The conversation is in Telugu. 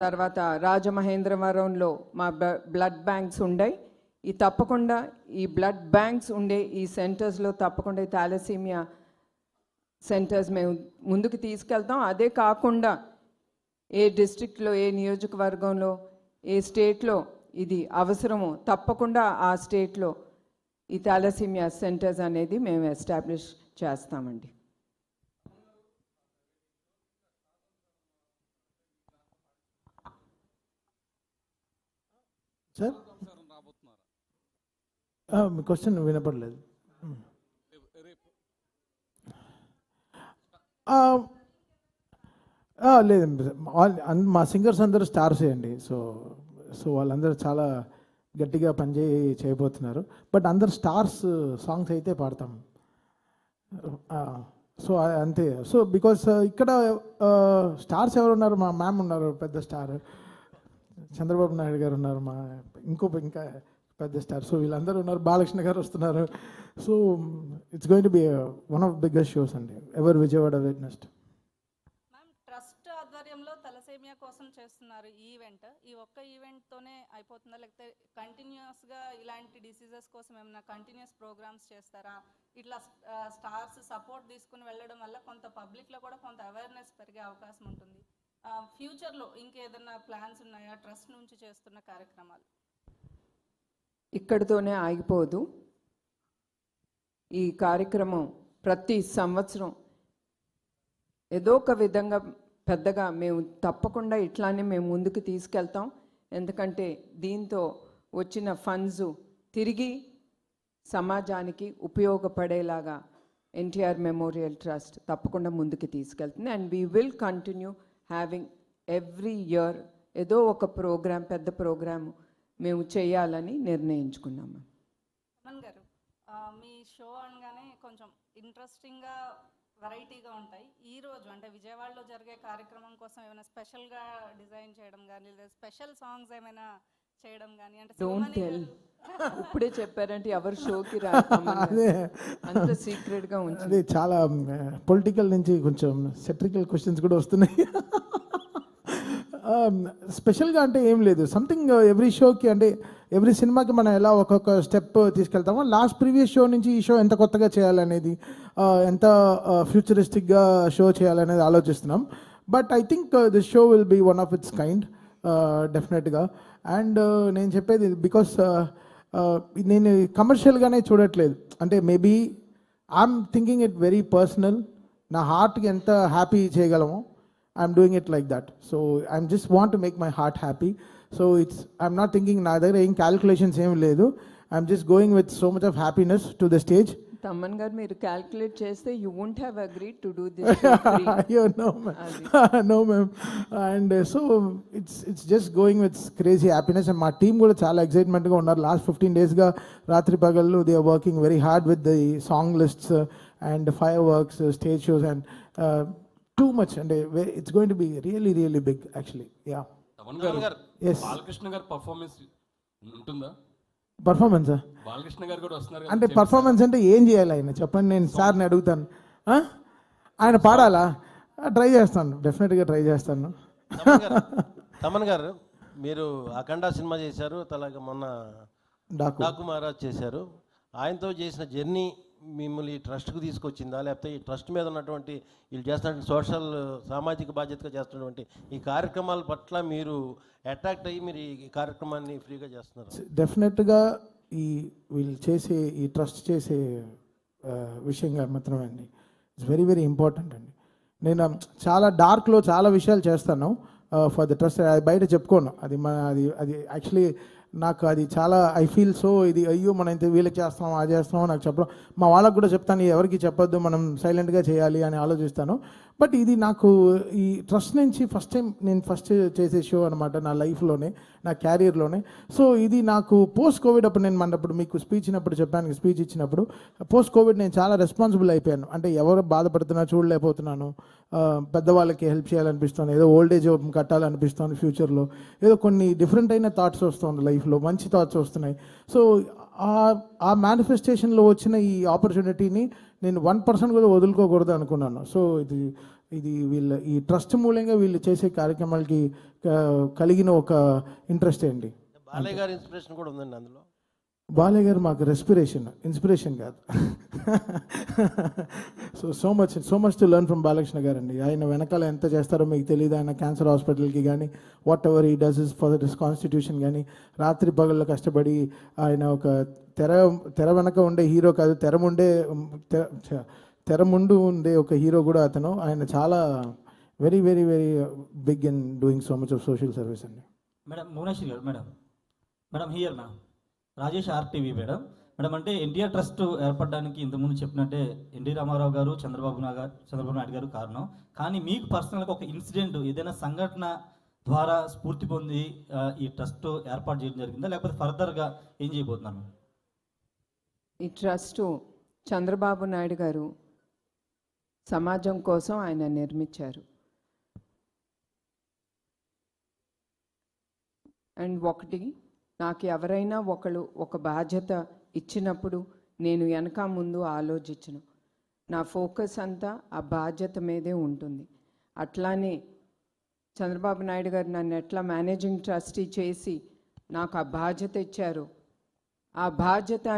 తర్వాత రాజమహేంద్రవరంలో మా బ్లడ్ బ్యాంక్స్ ఉన్నాయి. ఈ తప్పకుండా ఈ బ్లడ్ బ్యాంక్స్ ఉండే ఈ సెంటర్స్లో తప్పకుండా ఈ థాలసీమియా సెంటర్స్ మేము ముందుకు తీసుకెళ్తాం. అదే కాకుండా ఏ డిస్ట్రిక్ట్లో, ఏ నియోజకవర్గంలో, ఏ స్టేట్లో ఇది అవసరమో తప్పకుండా ఆ స్టేట్లో ఈ థాలసీమియా సెంటర్స్ అనేది మేము ఎస్టాబ్లిష్ చేస్తామండి. సార్ మీ క్వశ్చన్ వినపడలేదు. లేదండి, మా సింగర్స్ అందరూ స్టార్స్ అండి. సో వాళ్ళందరూ చాలా గట్టిగా చేయబోతున్నారు. బట్ అందరు స్టార్స్ సాంగ్స్ అయితే పాడతాం. సో అంతే. సో బికాస్ ఇక్కడ స్టార్స్ ఎవరు ఉన్నారు? మా మ్యామ్ ఉన్నారు, పెద్ద స్టార్. చంద్రబాబు నాయుడు గారు ఉన్నారు, ఇంకా పెద్ద స్టార్. సో వీళ్ళందరూ ఉన్నారు. బాలకృష్ణ గారు వస్తున్నారు. So it's going to be one of biggest shows అండి ever Vijayawada witnessed. Ma'am, trust ఆధ్వర్యంలో తలసేమియా కోసం చేస్తున్నారు ఈ ఈవెంట్. ఈ ఒక్క ఈవెంట్తోనే అయిపోతుందా, లేకపోతే కంటిన్యూస్గా ఇలాంటి డిసీజెస్ కోసం ఏమైనా కంటిన్యూస్ ప్రోగ్రామ్స్ చేస్తారా? ఇట్లా స్టార్స్ సపోర్ట్ తీసుకుని వెళ్ళడం వల్ల కొంత పబ్లిక్లో కూడా కొంత అవేర్నెస్ పెరిగే అవకాశం ఉంటుంది. ఫ్యూచర్లో ఇంకేదన్నా ప్లాన్స్ ఉన్నాయా ట్రస్ట్ నుంచి చేస్తున్న కార్యక్రమాలు? ఇక్కడితోనే ఆగిపోదు. ఈ కార్యక్రమం ప్రతి సంవత్సరం ఏదో ఒక విధంగా పెద్దగా మేము తప్పకుండా ఇట్లానే మేము ముందుకు తీసుకెళ్తాం. ఎందుకంటే దీంతో వచ్చిన ఫండ్స్ తిరిగి సమాజానికి ఉపయోగపడేలాగా ఎన్టీఆర్ మెమోరియల్ ట్రస్ట్ తప్పకుండా ముందుకు తీసుకెళ్తుంది. And we will continue having every year ఏదో ఒక ప్రోగ్రామ్, పెద్ద ప్రోగ్రాము మేము చేయాలని నిర్ణయించుకున్నాము. అమన్ గారు, మీ షో అనగానే కొంచెం ఇంట్రెస్టింగ్గా వెరైటీగా ఉంటాయి. ఈరోజు అంటే విజయవాడలో జరిగే కార్యక్రమం కోసం ఏమైనా స్పెషల్గా డిజైన్ చేయడం కానీ, లేదా స్పెషల్ సాంగ్స్ ఏమైనా చేయడం కానీ, అంటే డోంట్ టెల్. ఇప్పుడే చెప్పారంటే ఎవరు షోకి రా, అంత సీక్రెట్గా ఉంది. అది చాలా పొలిటికల్ నుంచి కొంచెం సెట్రికల్ క్వశ్చన్స్ కూడా వస్తున్నాయి. స్పెషల్గా అంటే ఏం లేదు. సంథింగ్ ఎవ్రీ షోకి, అంటే ఎవ్రీ సినిమాకి మనం ఎలా ఒక్కొక్క స్టెప్ తీసుకెళ్తామో, లాస్ట్ ప్రీవియస్ షో నుంచి ఈ షో ఎంత కొత్తగా చేయాలనేది, ఎంత ఫ్యూచరిస్టిక్గా షో చేయాలనేది ఆలోచిస్తున్నాం. But I think this show will be one of its kind డెఫినెట్గా. అండ్ నేను చెప్పేది బికాస్ నేను కమర్షియల్గానే చూడట్లేదు. అంటే maybe I'm thinking it very personal. నా హార్ట్కి ఎంత హ్యాపీ చేయగలమో I'm doing it like that. So I just want to make my heart happy. So I'm not thinking నా దగ్గర ఏం క్యాల్కులేషన్స్ ఏం లేదు. I'm just going with so much of happiness to the stage. Thaman గారు, మీరు క్యాల్కులేట్ చేస్తే you won't have agreed to do this. No ma'am. And so it's just going with crazy happiness. And మా టీం కూడా చాలా ఎక్సైట్మెంట్గా ఉన్నారు. లాస్ట్ 15 డేస్గా రాత్రి పగళ్ళు they are working very hard with the song lists and fireworks, stage shows, and too much, and it's going to be really really big actually. Yeah. Yes. Balakrishna గారి పర్ఫార్మెన్స్ ఉంటుందా? పర్ఫార్మెన్స్ బాలకృష్ణ గారు కూడా వస్తున్నారు అంటే పర్ఫార్మెన్స్ అంటే ఏం చేయాలి ఆయన చెప్పండి, నేను సార్ని అడుగుతాను. ఆయన పాడాలా? ట్రై చేస్తాను, డెఫినెట్గా ట్రై చేస్తాను. తమన్ గారు, మీరు అఖండ సినిమా చేశారు, అలాగే మొన్న డాకు మహారాజ్ చేశారు. ఆయనతో చేసిన జర్నీ మిమ్మల్ని ట్రస్ట్కు తీసుకొచ్చిందా, లేకపోతే ఈ ట్రస్ట్ మీద ఉన్నటువంటి వీళ్ళు చేస్తున్న సోషల్ సామాజిక బాధ్యతగా చేస్తున్నటువంటి ఈ కార్యక్రమాల పట్ల మీరు అట్రాక్ట్ అయ్యి మీరు ఈ కార్యక్రమాన్ని ఫ్రీగా చేస్తున్నారు? డెఫినెట్గా వీళ్ళు చేసే ఈ ట్రస్ట్ చేసే విషయంగా మాత్రమే అండి. ఇట్స్ వెరీ వెరీ ఇంపార్టెంట్ అండి. నేను చాలా డార్క్లో చాలా విషయాలు చేస్తాను ఫర్ ద ట్రస్ట్. అది బయట చెప్పుకోను. అది యాక్చువల్లీ నాకు అది చాలా ఐ ఫీల్ సో ఇది అయ్యో మనం ఇంత వీళ్ళకి చేస్తాం అది చేస్తామో నాకు చెప్పడం, మా వాళ్ళకు కూడా చెప్తాను ఎవరికి చెప్పొద్దు, మనం సైలెంట్గా చేయాలి అని ఆలోచిస్తాను. బట్ ఇది నాకు ఈ ట్రస్ట్ నుంచి ఫస్ట్ టైం నేను చేసే షో అనమాట నా లైఫ్లోనే, నా క్యారియర్లోనే. సో ఇది నాకు పోస్ట్ కోవిడ్ అప్పుడు నేను మనప్పుడు మీకు స్పీచ్ ఇచ్చినప్పుడు పోస్ట్ కోవిడ్ నేను చాలా రెస్పాన్సిబుల్ అయిపోయాను. అంటే ఎవరు బాధపడుతున్నా చూడలేకపోతున్నాను, పెద్దవాళ్ళకి హెల్ప్ చేయాలనిపిస్తుంది, ఏదో ఓల్డ్ ఏజ్ కట్టాలనిపిస్తుంది ఫ్యూచర్లో, ఏదో కొన్ని డిఫరెంట్ అయిన థాట్స్ వస్తుంది లైఫ్లో, మంచి థాట్స్ వస్తున్నాయి. సో ఆ మేనిఫెస్టేషన్లో వచ్చిన ఈ ఆపర్చునిటీని నేను 1% కూడా వదులుకోకూడదు అనుకున్నాను. సో ఇది ఈ ట్రస్ట్ మూలంగా వీళ్ళు చేసే కార్యక్రమాలకి కలిగిన ఒక ఇంట్రెస్ట్ అండి. బాలయ్య గారి ఇన్స్పిరేషన్ కూడా ఉందండి అందులో. బాలయ్య గారు మాకు ఇన్స్పిరేషన్ కాదు. So much to learn from Balakrishna గారు అండి. ఆయన వెనకాల ఎంత చేస్తారో మీకు తెలియదు. ఆయన క్యాన్సర్ హాస్పిటల్కి కానీ వాట్ ఎవర్ ఈ does is for this constitution కానీ రాత్రి పగళ్ళు కష్టపడి ఆయన ఒక తెర వెనక ఉండే హీరో కాదు, తెర ముందు ఉండే ఒక హీరో కూడా అతను. ఆయన చాలా very very very big in doing so much of social service అండి. మేడం భువనేశ్వరి గారు, madam here madam, Rajesh RTV madam. అంటే ఎన్టీఆర్ ట్రస్ట్ ఏర్పడడానికి ఇంతకుముందు చెప్పినట్టే ఎన్టీ రామారావు గారు, చంద్రబాబు నాయుడు గారు కారణం. కానీ మీకు పర్సనల్గా ఒక ఇన్సిడెంట్, ఏదైనా సంఘటన ద్వారా స్ఫూర్తి పొంది ఈ ట్రస్ట్ ఏర్పాటు చేయడం జరిగిందా, లేకపోతే ఫర్దర్గా ఏం చేయబోతున్నారు? ఈ ట్రస్టు చంద్రబాబు నాయుడు గారు సమాజం కోసం ఆయన నిర్మించారు. అండ్ ఒకటి, నాకు ఎవరైనా ఒక బాధ్యత ఇచ్చినప్పుడు నేను వెనక ముందు ఆలోచించను. నా ఫోకస్ అంతా ఆ బాధ్యత మీదే ఉంటుంది. అట్లానే చంద్రబాబు నాయుడు గారు నన్ను ఎట్లా మేనేజింగ్ ట్రస్టీ చేసి నాకు ఆ బాధ్యత ఇచ్చారో, ఆ బాధ్యత